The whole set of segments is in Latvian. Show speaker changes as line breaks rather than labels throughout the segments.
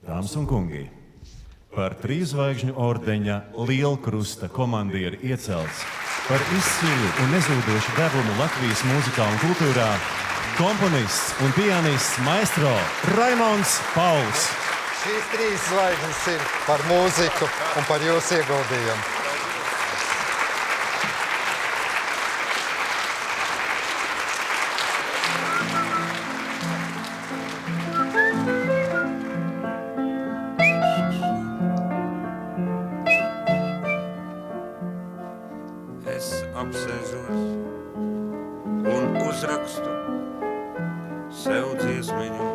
Dāmas un kungi, par 3 zvaigžņu ordeņa Lielkrusta komandieri iecelts par izcilu un nezūdošu devumu Latvijas mūzikā un kultūrā komponists un pianists maestro Raimonds Pauls.
Šīs 3 zvaigznes ir par mūziku un par jūsu ieguldījumu.
Es apsēžos un uzrakstu sev dziesmiņu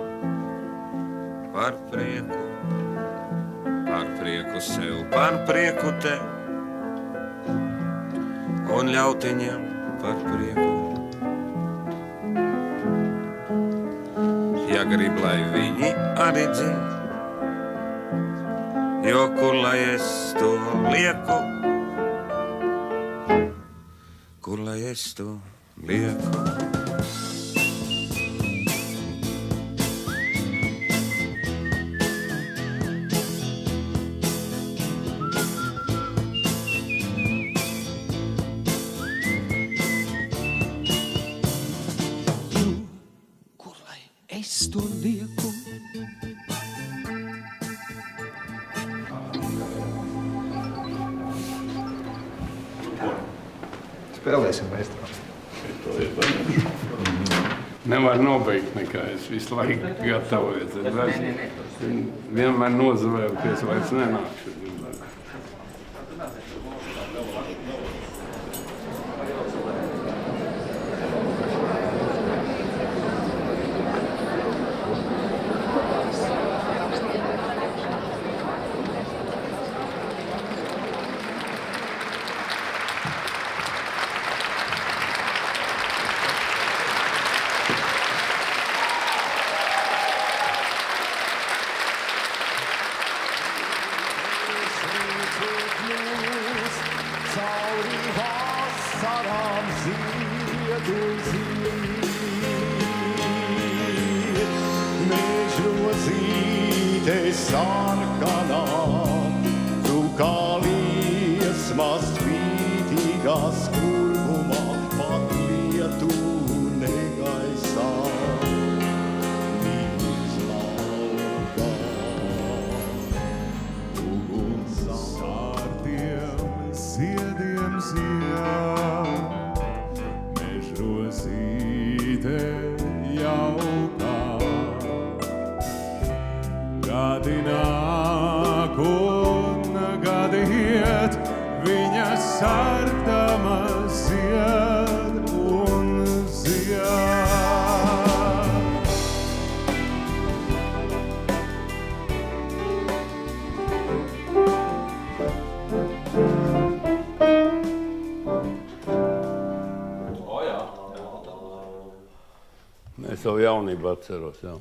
par prieku sev, par prieku tev un ļautiņiem par prieku. Ja grib, lai viņi arī dzin, jo kur lai es to lieku, kur lai es to lieku. Kur lai es to lieku?
Spēlēsim, maestro.
Nevar nobeigt nekā, es visu laiku gatavoju. Vienmēr nozavēju, ka es vairs nenākšu.
Sarkanā, tu kā liesmas spītīgās kurgumā, pat lietu negaisā, mīlis laukā. Uguns sārtiem ziediem zied, mežrozīte jaukā. Gadi nāk un gadi iet, viņa sārdama zied un zied.
Es jau jaunībā atceros, jā.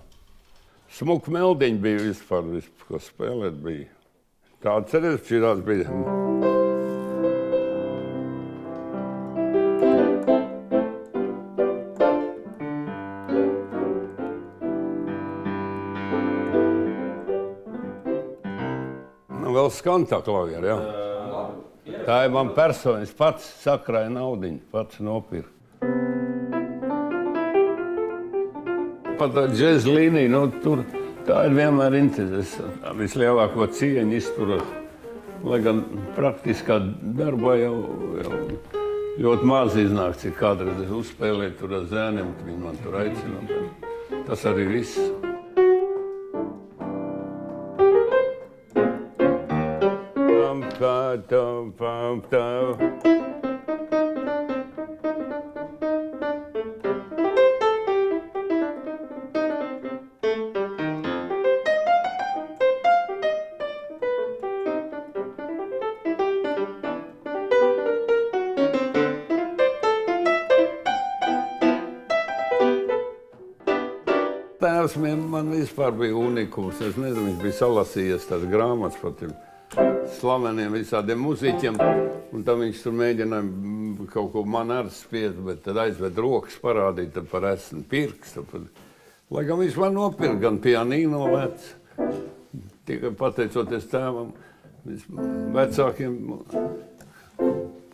Smuku meldiņi bija vispār, ko spēlēt bija. Tāda cerības šķirās bija. Nu, vēl skan tā klaviera, jā. Tā ir man personis, pats sakrāja naudiņu, pats nopirka. Pat tā džēza līnija, nu, tur tā ir vienmēr interesi. Vislielāko cieņu izturot. Lai gan praktiskā darbā jau ļoti maz iznāk, cik kādreiz es uzspēlēju tur ar zēniem, viņi man tur aicina. Tas arī viss. Tēvs man vispār bija unikums. Es nezinu, viņš bija salasījies tās grāmatas par tiem slaveniem visādiem muziķiem. Un tad viņš tur mēģināja kaut ko man arī spiest, bet tad aizved rokas parādīt, tad par esmu pirkstu. Lai gan viņš man nopirka gan pianīno vecu, tikai pateicoties tēvam, vecākiem,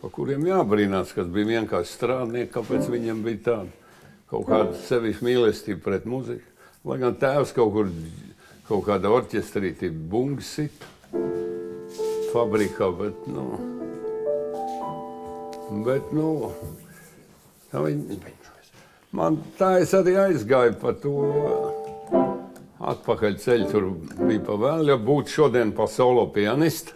pa kuriem jābrīnās, kas bija vienkārši strādnieki, kāpēc viņiem bija tāda kaut kāda sevišķa mīlestība pret muziku. Lai gan tēvs kaut kāda orķestrītī bungas sit fabrikā, bet tā es arī aizgāju pa to atpakaļ ceļu, tur bija pa vēl, ja būtu šodien pa solo pianistu.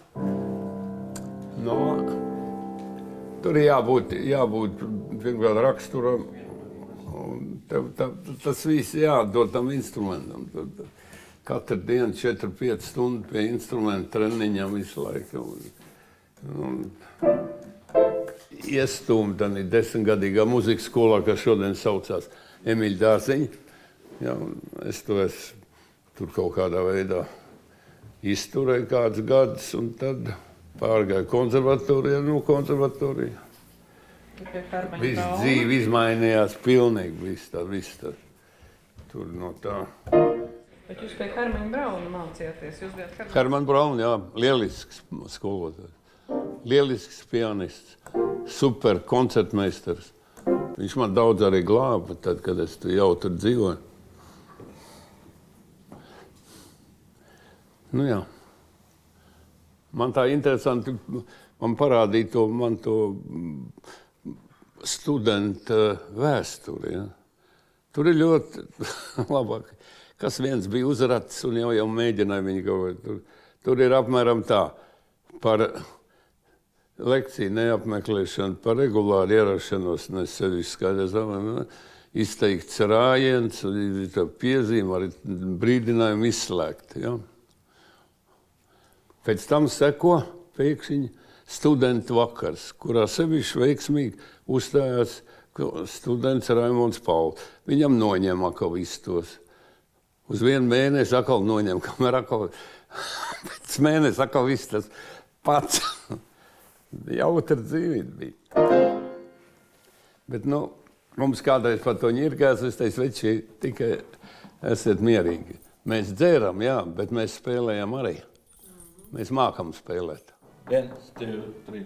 Tur ir jābūt pirmkārt raksturam, un tas viss jādod tam instrumentam. Katru dienu 4-5 stundu pie instrumenta treniņam visu laiku. Iestūmi tādā 10-gadīgā muzikas skolā, kas šodien saucās Emīļa Dārziņa. Ja, es to tur kaut kādā veidā izturēju kādus gadus, un tad pārgāju konservatorijā, konservatorija. Viss dzīve izmainījās pilnīgi, viss tad. Tur no tā.
Bet jūs pie Hermaņa Brauna mācījāties?
Hermaņa Brauna, jā, lielisks skolotājs. Lielisks pianists, super koncertmeistars. Viņš man daudz arī glāba, tad, kad es jau tur dzīvoju. Jā. Man tā interesanti, man parādīja to studenta vēsturi. Ja. Tur ir ļoti labāk. Kas viens bija uzratis un jau mēģināja viņu kaut ko. Tur ir apmēram tā par lekciju neapmeklēšanu, par regulāru ierašanos, nesevišķi skaidrs, izteikts rājiens, piezīme, arī brīdinājumu izslēgt. Ja. Pēc tam seko pēkšņi studentu vakars, kurā sevišķi veiksmīgi uzstājās students Raimonds Pauls. Viņam noņem atkal visus tos. Uz vienu mēnesi atkal noņem, kamēr atkal pēc mēnesi atkal viss tas pats. Jautra dzīve bija. Bet, mums kādreiz par to ņirgās, es teicu, veči, tikai esiet mierīgi. Mēs dzēram, jā, bet mēs spēlējam arī. Mēs mākam spēlēt.
1, 2, 3,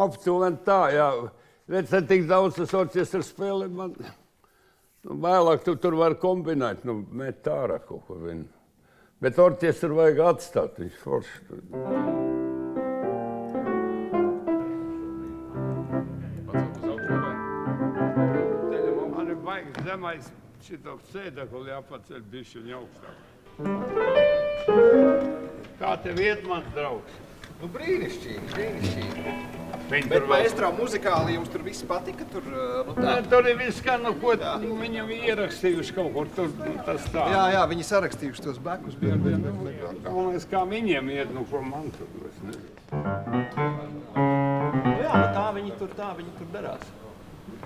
Aptuveni tā, jā. Redz, tik daudz tas orķestras spēlē, man vēlāk tu tur var kombinēt, met ārā kaut ko vienu. Bet orķestru vajag atstāt, viņš forši. Man ir baigi zemais šitok sēdekli jāpaceļ bišķiņ augstāk. Kā tev iet, mans draugs?
Brīnišķīgi.
Bet
maestro muzikāli jums tur viss patika? Tur
ir viss, kā ko viņam ierakstījuši kaut kur tur, tas tā.
Jā, viņi sarakstījuši tos bekus.
Galvenais, kā viņiem iet, ko man tur, es nezinu.
Jā, tā viņi tur darās.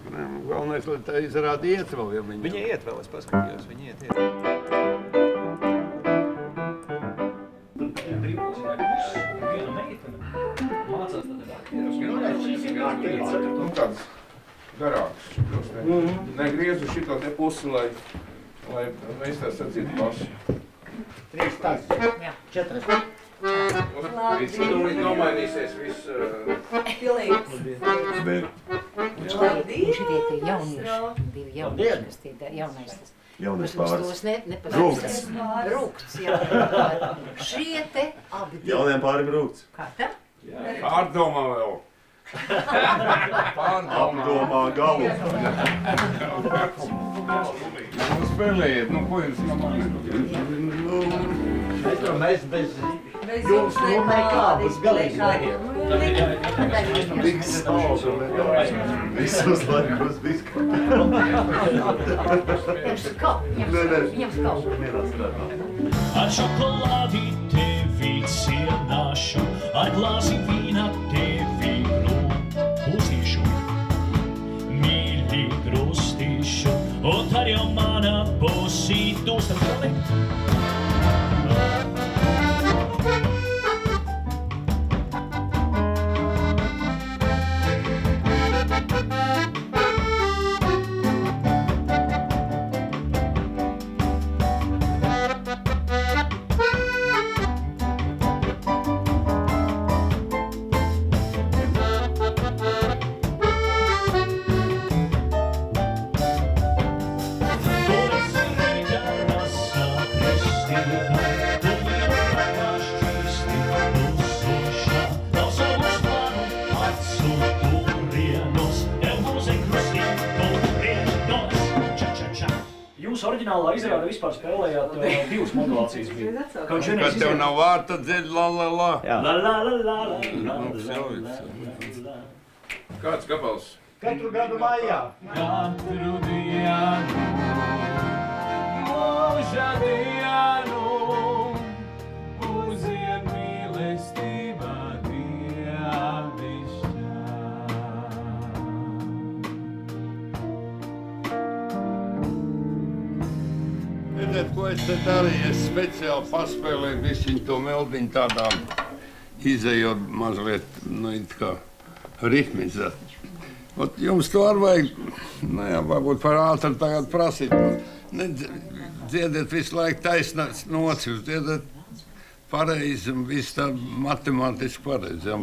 Galvenais, lai tā izrāda iet vēl, ja viņi...
Viņa iet vēl, es paskatījos, viņa iet.
Tāds garāks šitos te. Negriezu šito te pusi, lai mēs tā sacītu paši.
3 tas. Jā, 4.
Viss tūlīt nomainīsies, viss...
Šitie tie jaunieši, 2 jaunieši, kas tie jaunais tas.
Jaunais pāris.
Rūkts, jā. Šie te abi.
Jauniem pārim rūkts.
Kā tā?
Pārdomā vēl.
Apdomā galu.
Nu, spēlējiet, nu, ko jūs no mani?
Mēs bez jums nekādus galīgi
Visus laikos biskupā.
Viņam skauž.
Ar šokolādi tevi cienāšu, ar glāzi vīna tevi grūstīšu. Mīļi grūstīšu, un tad jau mana būsi dūstam.
Jūs oriģinālā izrāda vispār spēlējāt divas modulācijas bija.
Kad tev nav vārta dzied la la la.
La la la la la.
Kāds gabals?
Katru gadu maijā.
Katru dienu, mūža dienu, uziet mīlestībā dievišķā.
Redziet, ko es te darīju? Es speciāli paspēlēju bišķiņu to meldiņu tādām izejot mazliet, nu, it kā ritmizēt. Ot, jums to arī vajag, nu jā, varbūt par ātri tagad prasīt. Ne, dziediet visu laiku taisnās nots, jūs dziedat pareizi un viss tā matemātiski pareizi, jā,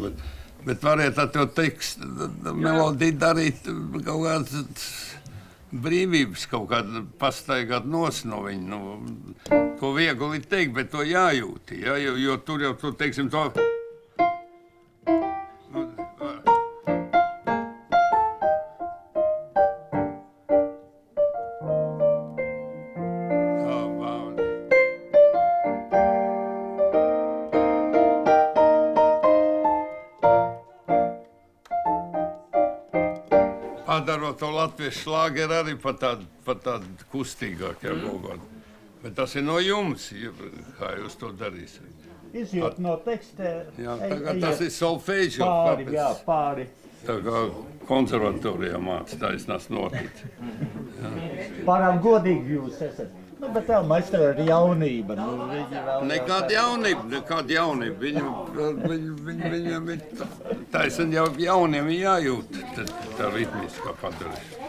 bet variet ar to tekstu, melodiju darīt kaut kāds brīvības kaut kādu pastaigāt nos no viņa, nu, to viegli teikt, bet to jājūti, ja, jo tur jau, tu, teiksim, to... Padarot to latviešu šlāgeru arī pat tādu kustīgāku, ja, kaut kādu. Bet tas ir no jums, kā jūs to darīsiet.
Izjūt no teksta.
Jā, tagad tas ir solfēģi.
Pāri, jā, pāri.
Tā kā konservatorijā māca taisnās notit.
Pārāk godīgi jūs esat. Nu, bet tev maistra ir jaunība. Nu,
nekāda jaunība. Viņam ir taisn jau jauniem jājūt tā ritmiskā padarīšana.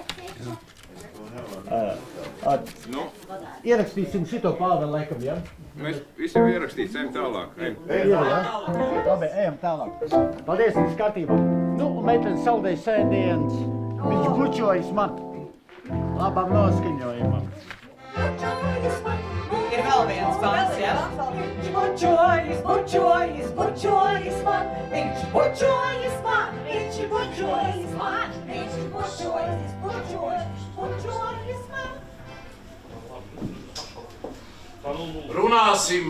Ierakstīsim šito Pāvelu laikam, ja?
Mēs visi jau ierakstīts, ejam tālāk.
Labi, ejam tālāk. Paldies, viņš kārtībā. Nu, meitenes saldēja sēdienas. Viņš bučojas man. Labam noskaņojumam.
Ir vēl viens pants, jā?
Viņš bučojas man, viņš bučojas man, viņš bučojas man, viņš bučojas man.
Runāsim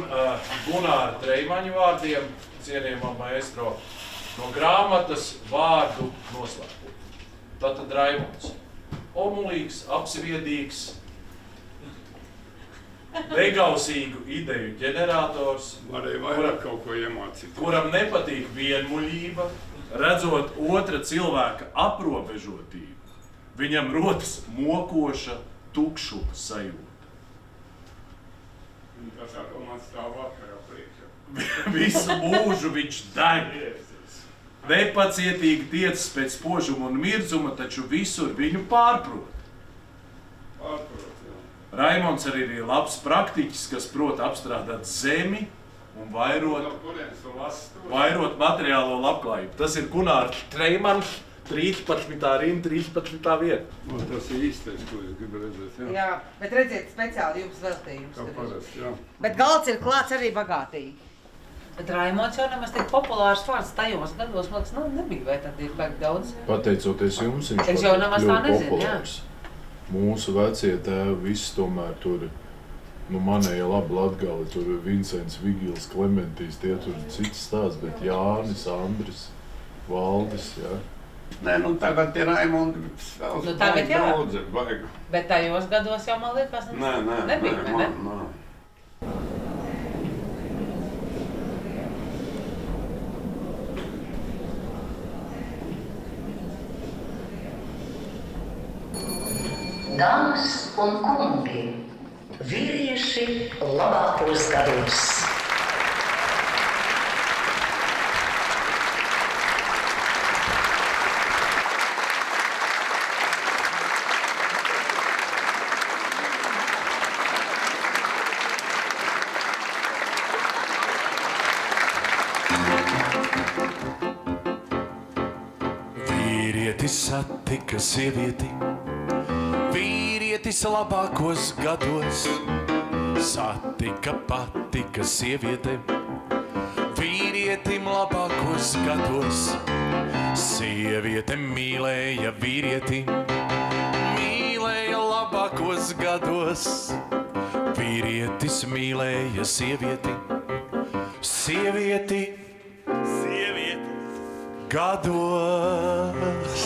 Gunāra Treimaņa vārdiem, cienījamā maestro, no grāmatas Vārdu noslēpumu. Tātad Raimonds. Omulīgs, apsviedīgs, negausīgu ideju ģenerators,
Varēja vairāk kaut ko iemācīt.
kuram nepatīk vienmuļība, redzot otra cilvēka aprobežotību, viņam rodas mokoša, tukšu sajūta.
Tas atkal man stāv vakarā priekšā.
Visu mūžu viņš deg. Nepacietīgi tiecas pēc spožuma un mirdzuma, taču visur viņu pārprot. Raimonds arī ir labs praktiķis, kas prot apstrādāt zemi un vairot materiālo labklājību. Tas ir Gunārs Treimans, 13. rinda, 13. vieta.
Tas ir īstais, ko jūs gribat redzēt, jā?
Jā, bet redziet, speciāli jums veltījums.
Kā parasti, jā.
Bet galds ir klāts arī bagātīgi.
Bet Raimonds jau nemaz tik populārs vārds tajos gados, man liekas, nebija, vai tad ir baigi daudz?
Pateicoties jums, viņš
Es jau nemaz tā
kļuva
nezinu,
populārs. Mūsu vecie tēvi visi tomēr tur, manēja labi Latgali, tur Vincents, Vigils, Klementijs, tie tur cits stāsts, bet Jānis, Andris, Valdis, jā.
Nē, tagad ir Raimundi,
tagad jā.
daudz ir baigi.
Bet tajos gados jau, man liekas, nebija, vai ne?
Nē.
Dāmas un kungi, vīrieši labākos gados.
Vīrietis satika sievieti, vīrietis labākos gados. Satika patika sieviete, vīrietim labākos gados. Sieviete mīlēja vīrieti, mīlēja labākos gados. Vīrietis mīlēja sievieti, sievieti gados.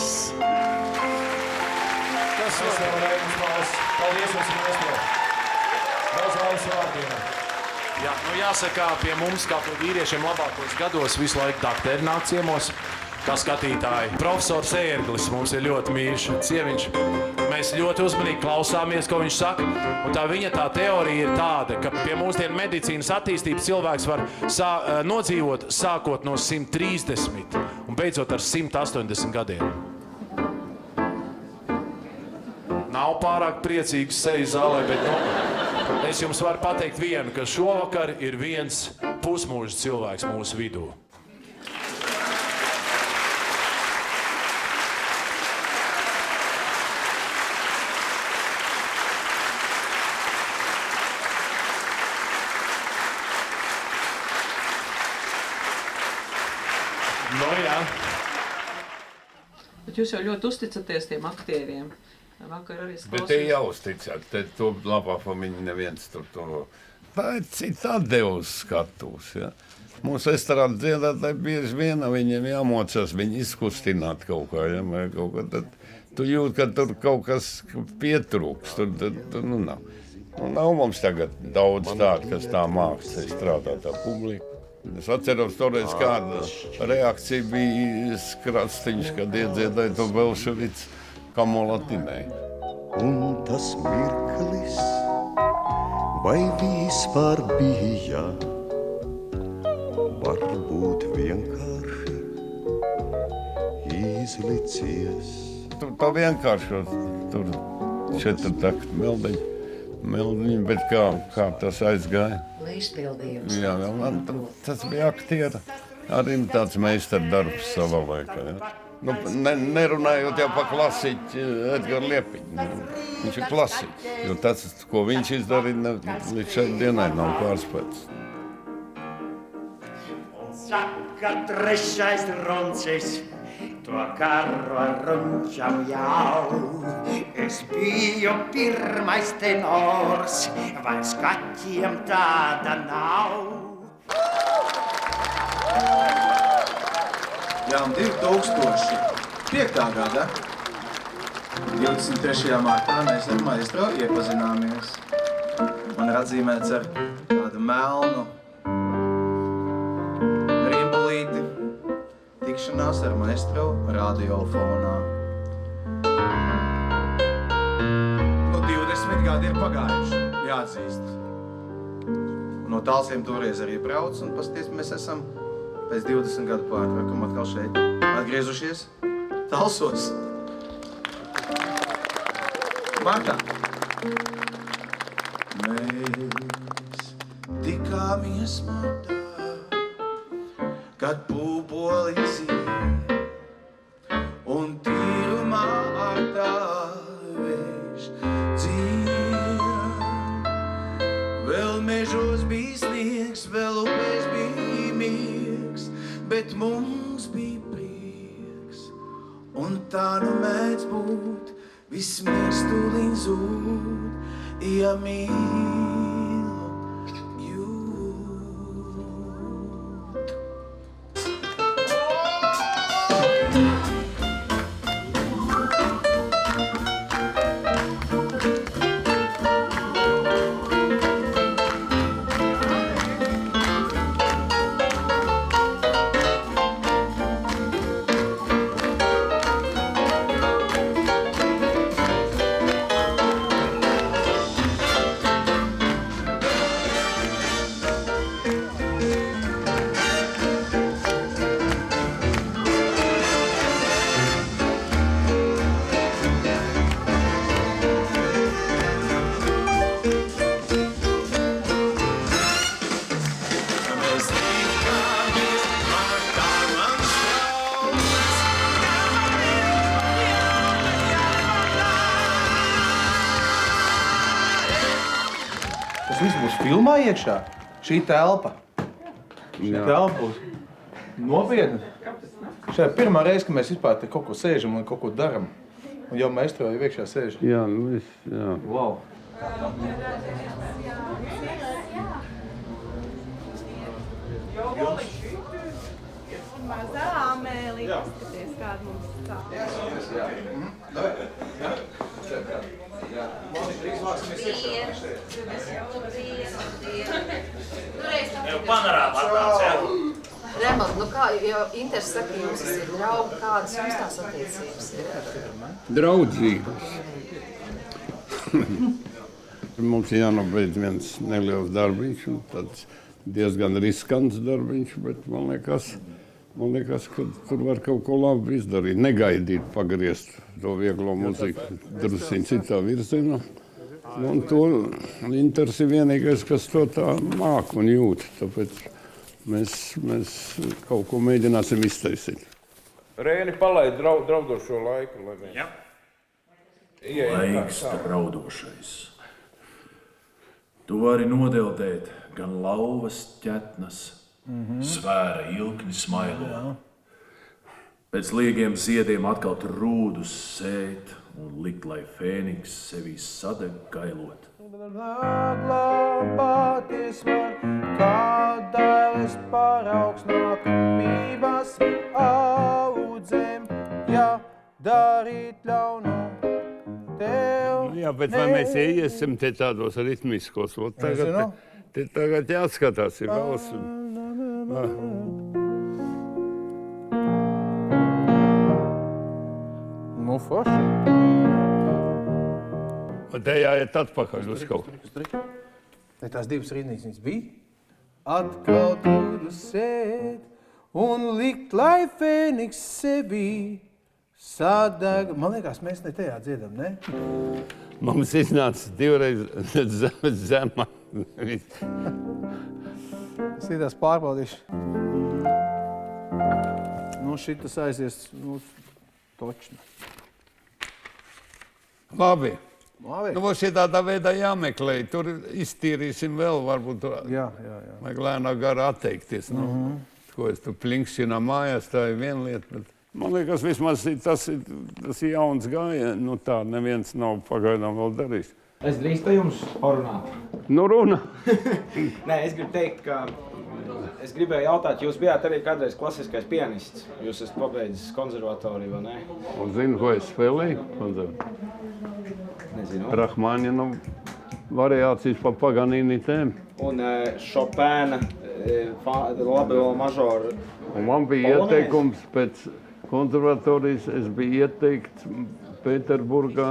Tas vēl Raimons Māls. Paldies jums, maestro. Daudz laimes vārdiem.
Jā, jāsaka, pie mums, kā pie vīriešiem labākos gados, visu laiku dakteri nāk ciemos, kā skatītāji. Profesors Ērglis mums ir ļoti mīļš cieviņš. Mēs ļoti uzmanīgi klausāmies, ko viņš saka. Un tā viņa teorija ir tāda, ka pie mūsdienu medicīnas attīstības cilvēks var nodzīvot sākot no 130 un beidzot ar 180 gadiem. Nav pārāk priecīgs seju zālē, bet es jums varu pateikt vienu, ka šovakar ir viens pusmūža cilvēks mūsu vidū. Jā.
Bet jūs jau ļoti uzticaties tiem aktieriem. Vakar arī es
Bet tie jau uzticēt, to labāk viņi neviens tur to. Tā ir cita atdeva uz skatuves, ja. Mūsu estrādes dziedātāji bieži vien viņiem jāmocās, viņi izkustināt kaut kā, ja, vai kaut kā, tad tu jūt, ka tur kaut kas pietrūks, tur nav. Nav mums tagad daudz tādu, kas tā māks strādā tā publika. Es atceros toreiz, kāda reakcija bija Skrastiņš, kad iedziedāja to Belševicu Kamolatinē.
Un tas mirklis, vai vispār bija, varbūt vienkārši izlicies.
Tā vienkārši, tur 4 takti meldiņi, bet kā tas aizgāja?
Izpildījums.
Jā, tas bija aktiera, arī tāds meistardarbs savā laikā. Ja. Nerunājot jau par klasiķi Edgaru Liepiņu. Viņš ir klasiķis, jo tas, ko viņš izdarīja, līdz šai dienai nav pārspēts.
Un saka trešais runcis, to karu ar runčam jau. Es biju pirmais tenors, vai skaķiem tāda nav.
Jā, un 2005. gada 23. martā mēs ar maestro iepazināmies. Man ir atzīmēts ar tādu melnu riembulīti tikšanās ar maestro radiofonā. 20 gadi ir pagājuši, jāatzīst. No Talsiem toreiz arī brauc, un pasties, mēs esam pēc 20 gadu pārtraukuma atkal šeit atgriezušies Talsos. Martā. Mēs tikāmies martā, kad pūpoli zied, un tīrumā ar tā vējš dzied. Vēl mežos bija sniegs, vēl upēs bija un tā nu mēdz būt, viss miers tūliņ zūd, ja mīlu jūt. Tas viss būs filmā iekšā? Šī telpa? Šī telpa būs nopietna. Šajā pirmā reize, kad mēs vispār te kaut ko sēžam un kaut ko daram. Un jau maestro jau iekšā sēž.
Jā, nu viss, jā.
Wow.
Mazā Amēlija, paskaties, kāda mums tā.
Panorāma atnāc, jā?
Remont, nu kā jau Inters saka, jums ir draugi, kādas jums tās attiecības ir?
Draudzīgas. Mums ir jānobeidz viens neliels darbiņš, un tāds diezgan riskants darbiņš, bet man liekas, ka tur var kaut ko labi izdarīt. Negaidīt, pagriezt to vieglo muziku drusciņ citā virzienā. Un to Inters ir vienīgais, kas to tā māk un jūt. Tāpēc mēs kaut ko mēģināsim iztaisīt.
Rēni palaid draudošo laiku, lai mēs...
Jā.
Laiks raudošais. Tu vari nodeldēt gan lauvas ķetnas, svēra ilkni smailo. Pēc liegiem ziediem atkal rūdus sēt un likt, lai fēniks sevī sadeg gailot.
Glābāties var, kā dailes paraugs nākamības audzēm, ja darīt ļaunu tev.
Jā, bet vai mēs iesim te tādos ritmiskos? Tagad jāskatās, ir valsts.
Nu, forši.
Te jāiet atpakaļ uz kaut.
Ne tās divas rīdnīcas viņas bija. Atkal tūdu sēt un likt, lai fēniks sevī sadeg. Man liekas, mēs ne tajā dziedam, ne?
Mums iznāca divreiz zemā.
Sītās pārbaudīšu. Nu, šitas aizies, točni.
Labi. Nu, mums ir tādā veidā jāmeklē. Tur iztīrīsim vēl, varbūt vajag lēnā gara atteikties. Ko es tur plinkšķinā mājās, tā ir viena lieta. Bet man liekas, vismaz tas ir jauns gājiens. Nu tā, neviens nav pagaidām vēl darījis.
Es drīkstu jums parunāt.
Nu, runa.
Nē, es gribu teikt, ka es gribēju jautāt, jūs bijāt arī kādreiz klasiskais pianists. Jūs esat pabeidzis konservatoriju, vai ne?
Un zinu, ko es spēlēju konservatoriju?
Nezinu.
Rahmaņina variācijas pa Paganini tēmu.
Un Chopina, Labela mažora.
Un man bija ieteikums pēc konservatorijas, es biju ieteikts Pēterburgā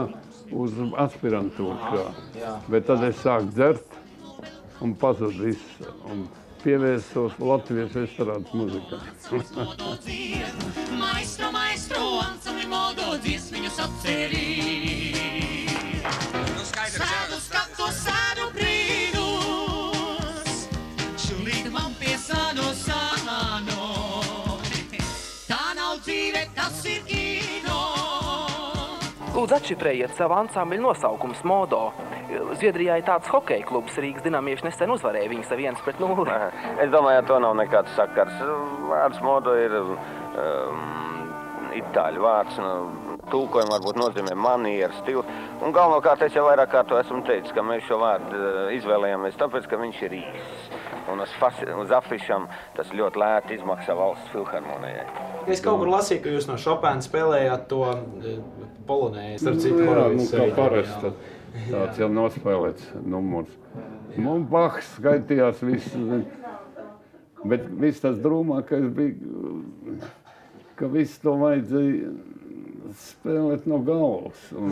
uz aspirantūru. Bet tad es sāku dzert un pazudu viss. Un pievērsos Latvijas estrādes muzikai.
Maestro, ansambli modo dziesmiņus atcerīt. Sēdu skatu, sēdu brīnus, šulīt man piesāno sāno. Tā nav dzīve, tas ir kino.
Lūdzu, atšifrējiet savu ansambļu nosaukumu Modo. Zviedrijā ir tāds hokeja klubs, Rīgas dinamieši nesen uzvarēja viņus 1-0.
Es domāju, ar to nav nekāds sakars. Vārds Modo ir
itāļu vārds, tulkojumi varbūt nozīmē manieru, stilu. Un galvenokārt es jau vairāk kā to esmu teicis, ka mēs šo vārdu izvēlējāmies tāpēc, ka viņš ir īsts. Un uz afišām tas ļoti lēti izmaksā valsts filharmonijai.
Es kaut kur lasīju, ka jūs no Chopina spēlējāt to polonēju. Starp citu,
kā parasti, tāds jau nospēlēts numurs. Man Bachs skaitījās viss, bet viss tas drūmākais bija, ka viss to vajadzēja spēlēt no galvas. Un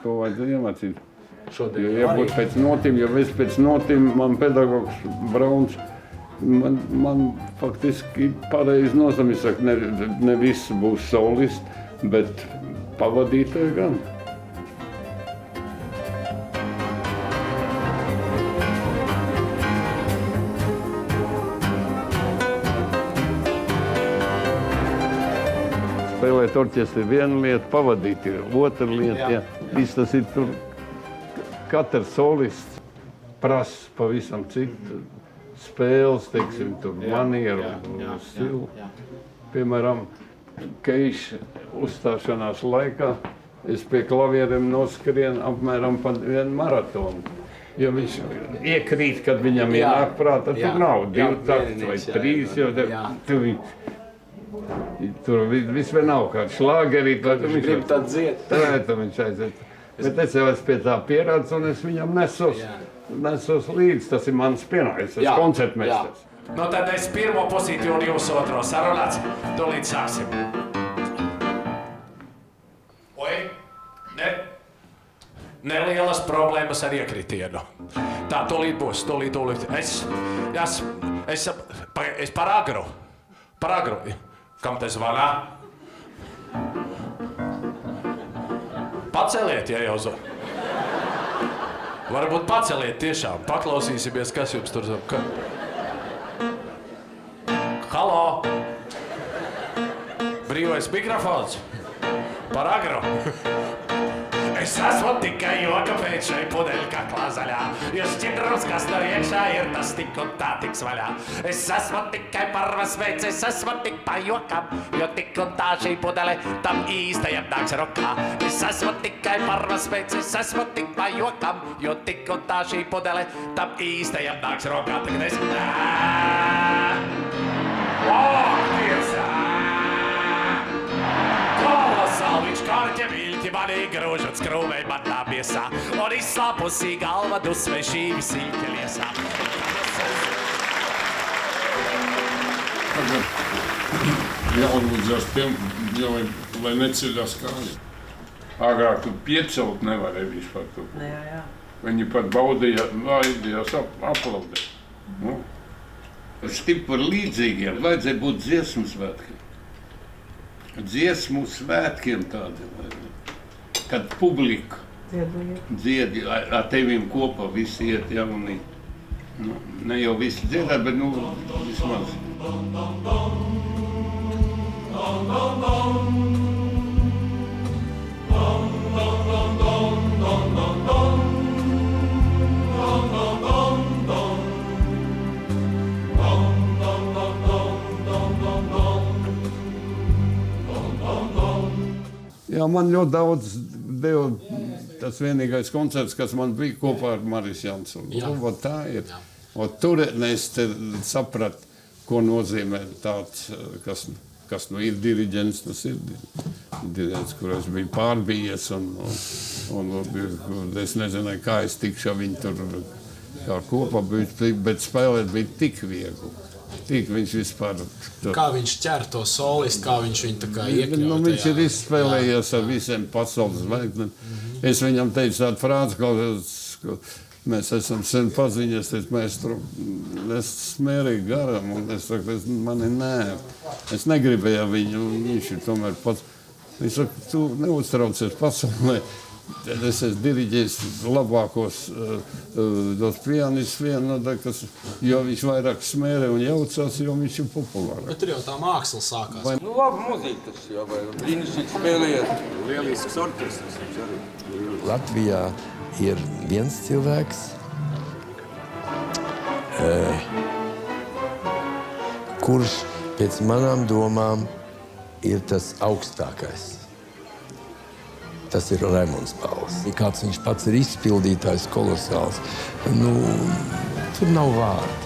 to vajadzēja iemācīt. Ja būtu pēc notīm, jo es pēc notīm, man pedagogs Brauns, man faktiski pareizi nozīmē, saka, ne viss būs solists, bet pavadītāji gan. Spēlēt orķestri ir viena lieta, pavadīt ir otra lieta. Jā. Viss tas ir tur. Katrs solists prasa pavisam citu spēles, teiksim, tur manieru un stilu. Piemēram, Keiša uzstāšanās laikā es pie klavieriem noskrienu apmēram pa vienu maratonu. Jo viņš iekrīt, kad viņam ienāk prātā, tur nav 2 takti vai 3, jo tur viss vienalga, kā šlāgerīt.
Viņš grib tā dzied.
Tā viņš aiziet. Bet es jau esmu pie tā pierādz, un es viņam nesos līdz. Tas ir mans pienākums, tas koncertmeistars.
Nu tad es pirmo pusīti un jūs otro sarunāts. Tūlīt sāksim. Oi, nelielas problēmas ar iekritienu. Tā, tūlīt būs, tūlīt. Es par agru. Kam tas zvanā? Paceliet, ja jau varbūt paceliet tiešām. Paklausīsimies, kas jums tur zvan. Halo! Brīvais mikrofons. Par agru. Es esmu tikai joka pēc šai pudeļkaklā zaļā, jo šķidrums, kas tur iekšā ir, tas tik un tā tiks vaļā. Es esmu tikai parvas veids, es esmu tik pa jokam, jo tik un tā šī pudele tam īstajam nāks rokā. Es esmu tikai parvas veids, es esmu tik pa jokam, jo tik un tā šī pudele tam īstajam nāks rokā. Tagad es... Viņš kārķe viļķi manī grūž un skrūvei man tā miesā, un izslāpusī galva dusmei šī visīļķa liesā.
Jālūdzās tiem, lai neceļās kāja. Agrāk tu piecelt nevarēja vispār to.
Jā.
Viņi pat baudījās aplaudēt. Stipri līdzīgiem vajadzēja būt dziesmu svētkiem. Dziesmu svētkiem tādi, kad publika dzied ar tevīm kopā, visi iet jaunī. Ne jau visi dziedā, bet vismaz. Jā, man ļoti daudz deva tas vienīgais koncerts, kas man bija kopā ar Maris Jansonu. Tā ir. Tur es sapratu, ko nozīmē tāds, kas ir diriģents. Tas ir diriģents, kur es biju pārbījies, un es nezināju, kā es tikšu viņu tur kā kopā, bet spēlēt bija tik viegli. Viņš vispār...
Kā viņš ķer to solistu, kā viņš viņu tā kā iekļaut?
Viņš ir izspēlējies ar visiem pasaules zvaigznēm. Es viņam teicu tādu frāzi, ka mēs esam sen paziņas, es smērīju garam, un es saku, mani nē. Es negribēju viņu, un viņš ir tomēr pats. Viņš saka, tu neuztraucies pasaulē. Es esmu diriģējis labākos dos pianistus vienu, jo viņš vairāk smērē un jaucās, jo viņš ir populārāk.
Bet tur jau tā māksla sākās.
Laba mūzika tas jau, vai brīnišķīgi spēlējāt. Lielisks orķestris viņš arī.
Latvijā ir viens cilvēks, kurš pēc manām domām
ir tas augstākais. Tas ir Raimonds Pauls. Kāds viņš pats ir izpildītājs kolosāls. Nu, tur nav vārdu.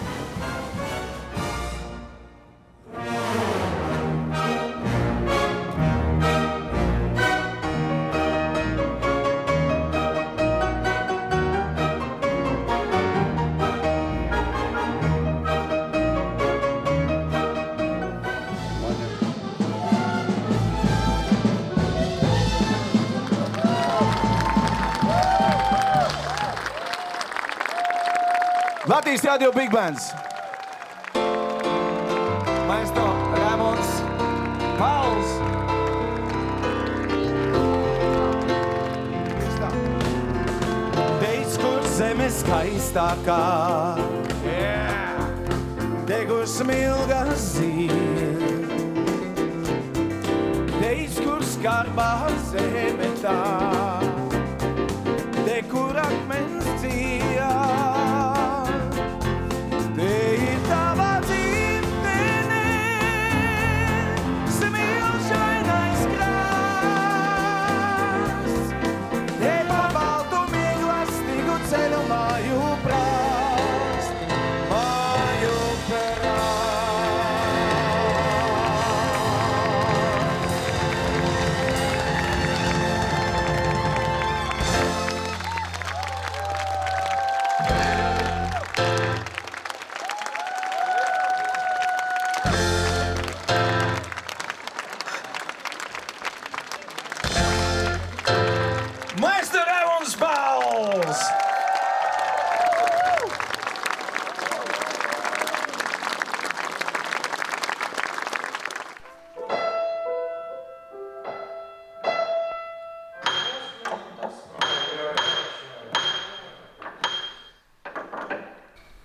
Latvijas Radio Big Bands. Maestro Raimonds Pauls. Teic, kur zeme skaistākā, te, kur smilga zied. Teic, kur skarbā zeme tā, te, kur akmens ciet.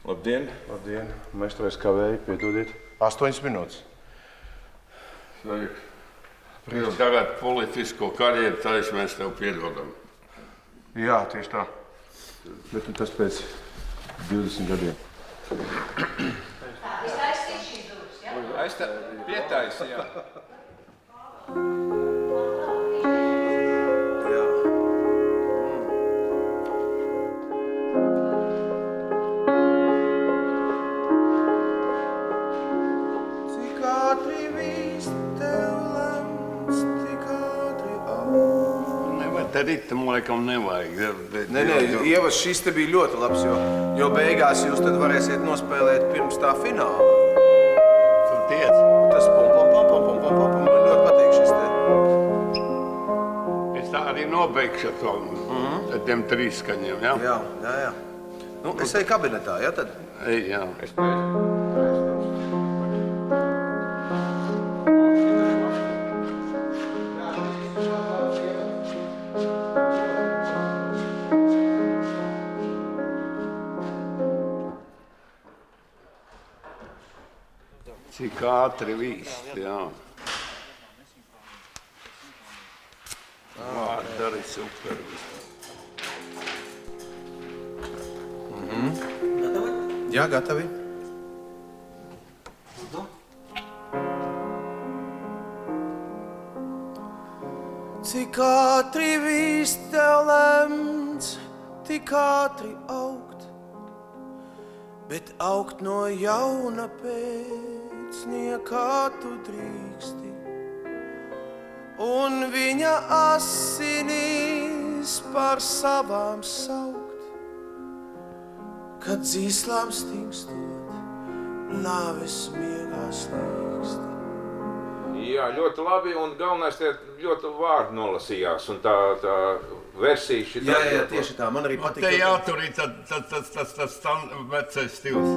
Labdien! Labdien! Maestro, es kavēju, piedodiet. 8 minūtes.
Sveiki. Jūs tagad politisko karjeru taisa, mēs tev piedodam.
Jā, tieši tā. Bet tas pēc 20 gadiem.
Es taisīju šīs durvis, ja?
Es te pietaisi, jā.
Te ritam laikam nevajag.
Nē, Ievas, šis te bija ļoti labs, jo beigās jūs tad varēsiet nospēlēt pirms tā fināla.
Tur tiec.
Tas pom. Man ļoti patīk šis te.
Es tā arī nobeigšu ar tiem 3 skaņiem, jā?
Jā. Nu, es eju kabinetā, jā tad?
Ej, jā. Cik ātri vīst, jā. Vārdi arī super.
Jā, gatavi. Cik ātri vīst tev lemts, tik ātri augt, bet augt no jauna pēcniekā tu drīksti, un viņa asinīs par savām saukt, kad dzīslām stingstot, nāves miegā slīksti.
Jā, ļoti labi, un galvenais tie ļoti vārdi nolasījās, un tā versija šitā...
Jā, tieši tā, man arī patīk.
Te jātur ir tas vecais stils.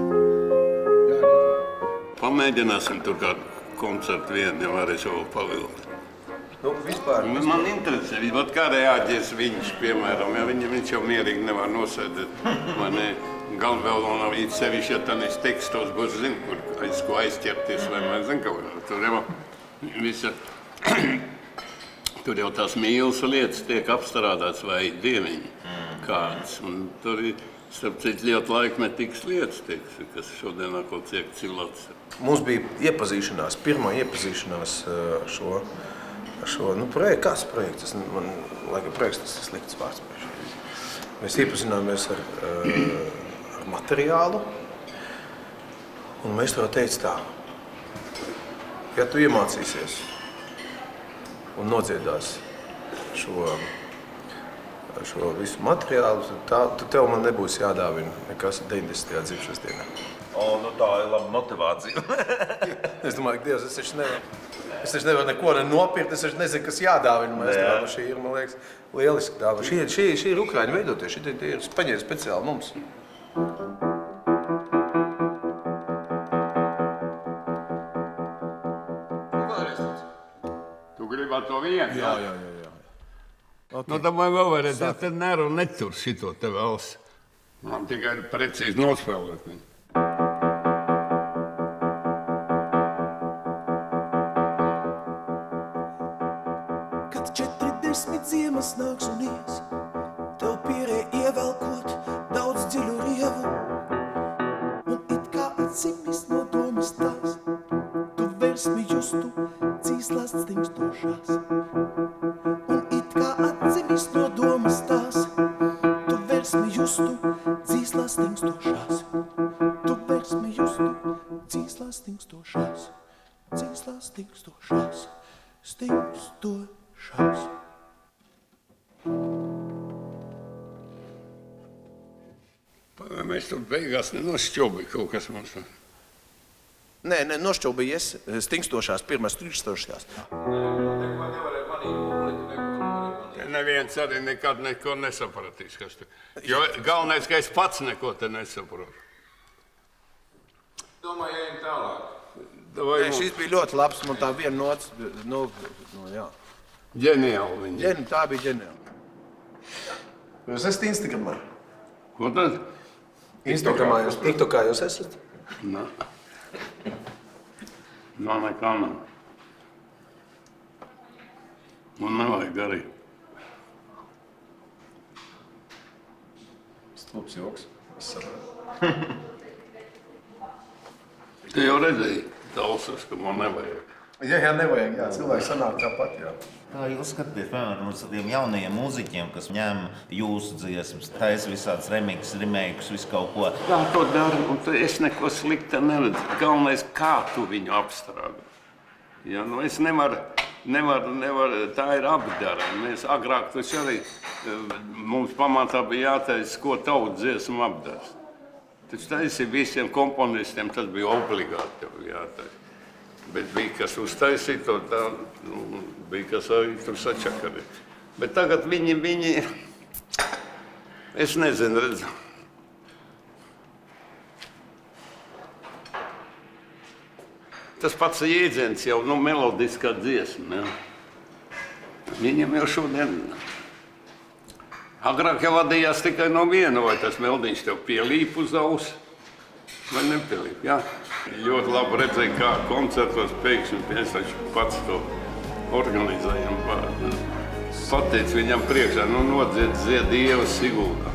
Pamēģināsim tur kādu koncertu vienu, ja varēšu vēl pavilkt.
Nu, vispār...
Man interesē, kā reaģēs viņš, piemēram, ja viņš jau mierīgi nevar nosēdēt, vai ne? Gan vēl nav īsti sevišķi, ja tanīs tekstos būs, zin, kur aiz ko aizķerties, vai man zin, ka tur jau visa, tur jau tās mīlas lietas tiek apstrādāts vai dieviņi kāds, un tur ir Starp citu, ļoti laikmetīgas lietas, kas šodien atkal tiek cilāts.
Mums bija iepazīšanās, pirmā iepazīšanās ar šo projektu. Kāds projekts? Man laikam projekts tas ir slikts vārds. Mēs iepazināmies ar materiālu, un mēs to teicu tā. Ja tu iemācīsies un nodziedāsi šo visu materiālu, tad tev man nebūs jādāvina nekas 90. dzimšanas dienā.
Tā ir laba motivācija.
Es domāju, ka Dievs, es taču nevaru neko nopirkt, es taču nezinu, kas jādāvina. Šī ir, man liekas, lieliski dāvana. Šī ir Ukraiņu veidotie, šī ir paņēri speciāli mums.
Tu gribētu to vienu?
Jā.
Okay. Nu, domāju, vēl var redzēt, tad neru netur šito te vēlas. Man tikai ir precīzi nospēlēt viņu.
Kad 40 ziemas nāks un ies, tev pierē ievelkot daudz dziļu rievu, un it kā atsimnis no domas tās, tu versmi justu dzīslās stingstošās. Un it kā atsimnis no domas tās, tu versmi justu dzīslās stingstošās. Tu versmi justu dzīslās stingstošās. Dzīslās stingstošās. Stingstošās.
Mēs tur beigās nenošķobīja kaut kas mums.
Nē, nošķobīja es stingstošās, pirmās stingstošās.
Neviens arī nekad neko nesapratīs, kas tur. Jo galvenais, ka es pats neko te nesaprotu.
Domāju, ejam tālāk.
Šis bija ļoti labs, man tā viena nots, jā.
Ģeniāli viņa.
Tā bija ģeniāli. Jūs esat Instagramā?
Ko tad?
Instagramā jūs, TikTokā jūs esat?
Nā. Nekā nav. Man nevajag arī.
Stulbs joks. Es saprotu.
Tu jau redzēji, Dalsas, ka man nevajag.
Jā, nevajag, jā. Cilvēki sanāk tāpat, jā.
Kā jūs skatāties, piemēram, uz tiem jaunajiem mūziķiem, kas ņem jūsu dziesmas, taisa visādas remakes, visu kaut ko?
Kā to dara, un es neko slikta neredzu. Galvenais, kā tu viņu apstrādi. Ja, es nevaru, tā ir apdara. Mēs agrāk taču arī, mums pamatā bija jātaisa, ko tavu dziesmu apdars. Taču taisi visiem komponistiem, tas bija obligāti jātaisa. Bet bija, kas uztaisīja to tā, bija, kas arī tur sačakarīja. Bet tagad viņi, es nezinu, redzu. Tas pats jēdziens jau, melodiskā dziesma, ja. Viņam jau šodien, agrāk jau vadījās tikai no viena, vai tas meldiņš tev pielīp uz auss, vai nepielīp, jā. Ļoti labi redzēju, kā koncertos pēkšņi mēs taču pats to organizējam. Pateic viņam priekšā, nodzied Dievas Siguldā.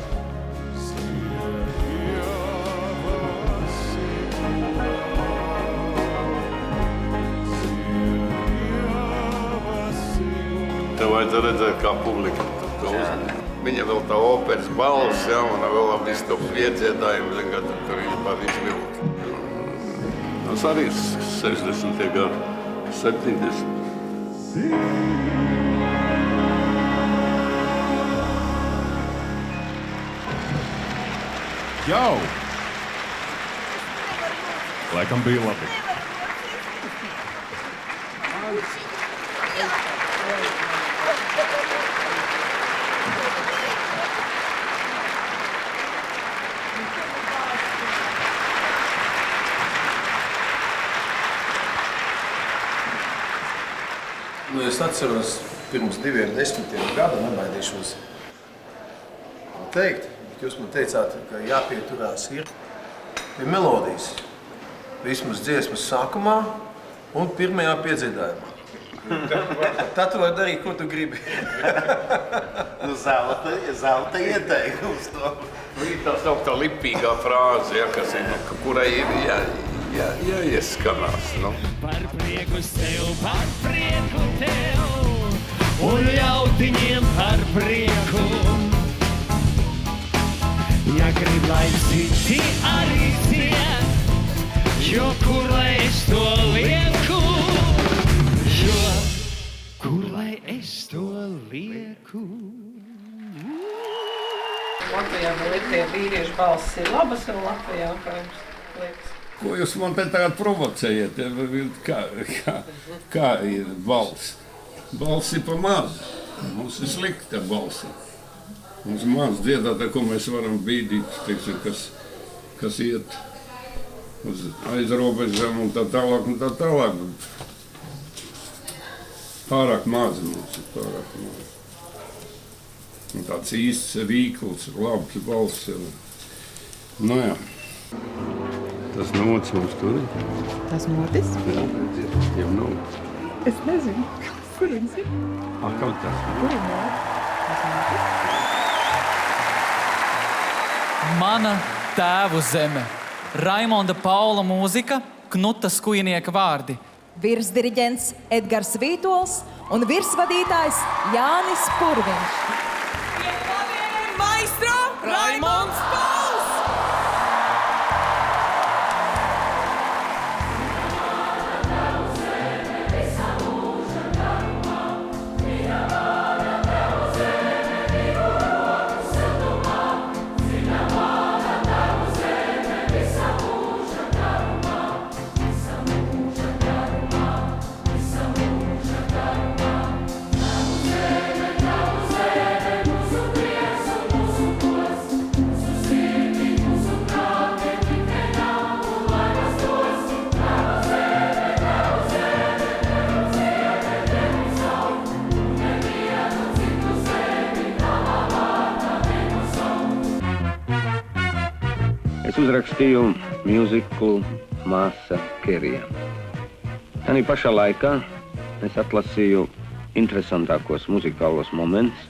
Tev vajadzētu redzēt, kā publika to uzmanīja. Viņa vēl tā operas balss, ja, un vēl visu to piedziedājumu, kad tur vispār izvilka. Tas arī 60. gadi, 70.
Jau! Laikam bija labi.
Es atceros pirms 2-10 gadu, nebaidīšos teikt, bet jūs man teicāt, ka jāpieturās ir pie melodijas. Vismaz dziesmas sākumā un pirmajā piedziedājumā. Tad tu vari darīt, ko tu gribi.
Zelta ieteikums to.
Ir tā sauktā lipīgā frāze, ja, kas ir, kurai ir jāieskanās. Nu.
Par prieku sev, par prieku tev, un ļautiņiem par prieku. Ja grib, lai citi arī ciet, jo kur lai es to lieku, jo kur lai es to lieku.
Latvijā vēl ir tie vīriešu balsis ir labas vēl Latvijā, kā jums liekas?
Ko jūs man te tagad provocējat? Kā ir balss? Balss ir pa maz. Mums ir slikta balsi. Mums ir maz dziedātāji, ko mēs varam bīdīt, teiksim, kas iet uz aizrobežām un tā tālāk. Pārāk maz mums ir, pārāk maz. Un tāds īsts vīkls, labs balss. Nu jā. Tas notis mums tur ir.
Tas notis?
Jā, jau nav.
Es nezinu, kur viņas ir.
Kaut tas.
Kur ir notis?
Mana tēvu zeme. Raimonda Paula mūzika, Knuta Skujnieka vārdi.
Virsdiriģents Edgars Vītols un virsvadītājs Jānis Purviņš. Maestro Raimonds Pauls!
Es uzrakstīju mūziklu Māsa Kerija. Tanī pašā laikā es atlasīju interesantākos muzikālos momentus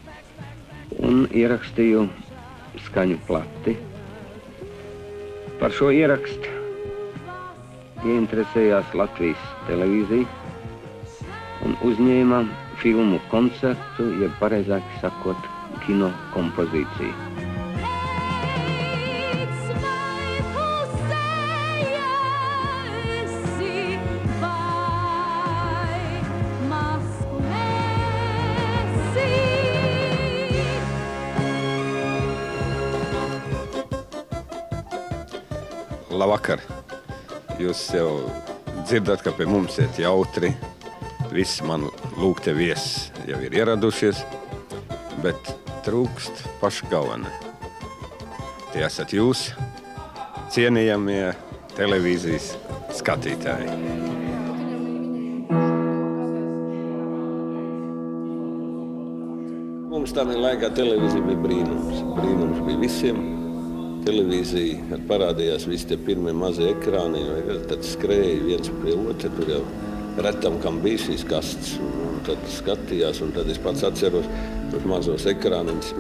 un ierakstīju skaņu plati. Par šo ierakstu ieinteresējās Latvijas televīzija un uzņēma filmu koncertu, jeb pareizāk sakot, kino kompozīciju.
Labvakar! Jūs jau dzirdat, ka pie mums iet jautri. Visi man lūgtie viesi jau ir ieradušies, bet trūkst paša galvenā. Tie esat jūs, cienījamie televīzijas skatītāji. Mums tādā laikā televīzija bija brīnums. Brīnums bija visiem. Televīzija parādījās visi tie pirmie mazie ekrāni, tad skrēja viens pie otra, tur jau retam, kam bija šīs kastes, un tad skatījās, un tad es pats atceros, tos mazos ekrāniņus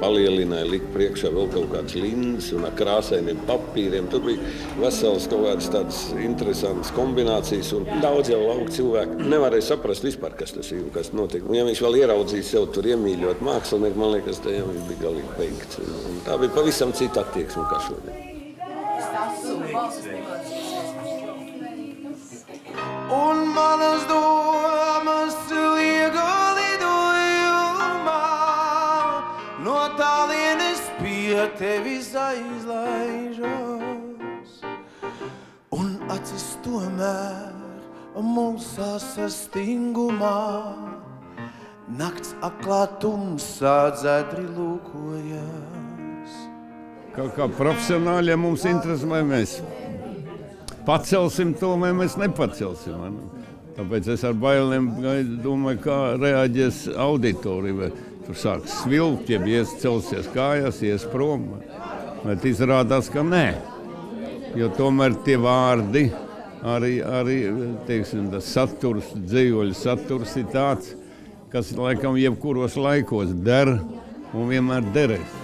palielināja, lika priekšā vēl kaut kādas lindas un ar krāsainiem papīriem. Tur bija veselas kaut kādas tādas interesantas kombinācijas, un daudz jau lauku cilvēku nevarēja saprast vispār, kas tas ir un kas notiek. Un ja viņš vēl ieraudzīja sev tur iemīļot mākslinieku, man liekas, tā jau bija galīgi beigts. Un tā bija pavisam cita attieksme kā šodien.
Un manas domas liega lidojumā, no tālienes pie tevis aizlaižos. Un acis tomēr mūsās ar stingumā, nakts aklā tumsā dzedri lūkojas.
Kā profesionāļi mums interesē, vai mēs pacelsim to, vai mēs nepacelsim. Tāpēc es ar bailēm domāju, kā reaģēs auditorija. Vai tur sāks svilpt, ja celsies kājās, ies prom. Bet izrādās, ka nē. Jo tomēr tie vārdi, arī teiksim, tas saturs, dzīvoļu saturs ir tāds, kas laikam jebkuros laikos der un vienmēr derēs.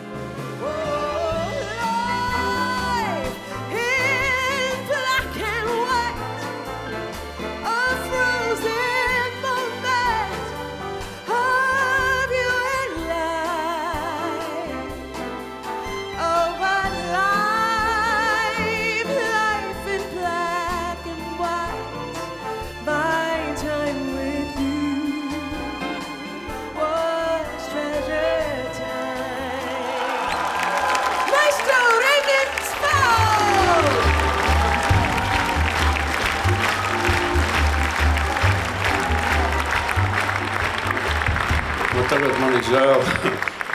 tagad man ir žēl,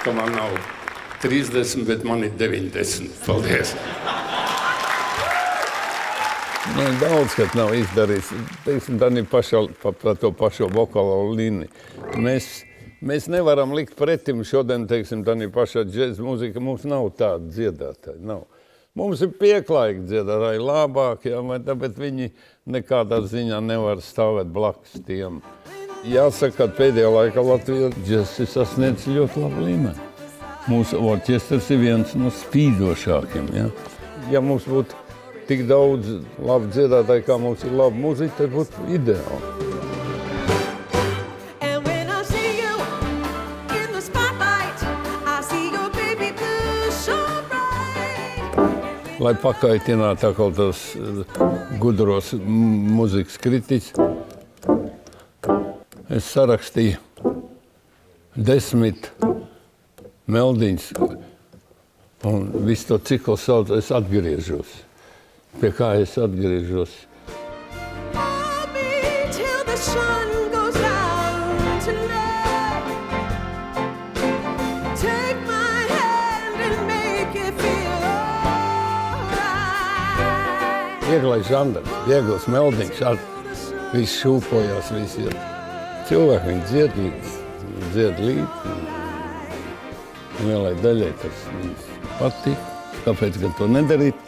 ka man nav 30, bet man ir 90. Paldies!
Daudz, kas nav izdarīts, teiksim, tā ir par to pašo vokālo līniju. Mēs nevaram likt pretim šodien, teiksim, tā ir pašā džēza mūzika, mums nav tāda dziedātāja, nav. Mums ir pieklājīgi dziedātāji labāk, jā, bet viņi nekādā ziņā nevar stāvēt blakus tiem. Jāsaka, ka pēdējā laikā Latvijā džēzs ir sasniedzis ļoti labu līmeni. Mūsu orķestrs ir viens no spīdošākiem, jā. Ja mums būtu tik daudz labu dziedātāju, kā mums ir laba muzika, tad būtu ideāli. Lai pakaitinātu atkal tos gudros muzikas kritiķus, es sarakstīju 10 meldiņas, un visu to ciklu sauc, es atgriežos. Pie kā es atgriežos? Vieglais žandars, viegls meldiņš, viss šūpojās, viss ir. Cilvēki viņi dzied līdzi. Lielai daļai tas viņus patīk, kāpēc gan to nedarīt.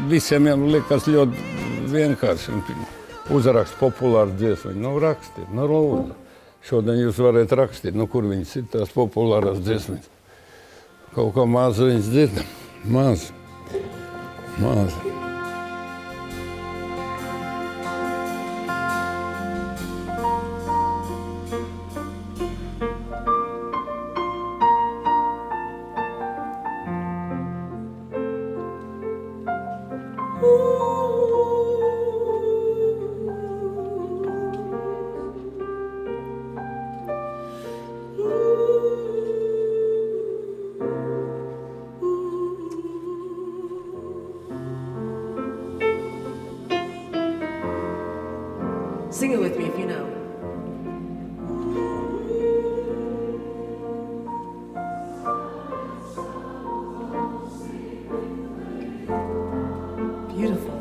Visiem jau liekas ļoti vienkārši. Uzrakst populāru dziesmu, rakstiet, lūdzu. Šodien jūs varat rakstīt, kur viņas ir tās populārās dziesmas. Kaut kā mazu viņas dzirdam, mazu.
Sing it with me if you know. Beautiful.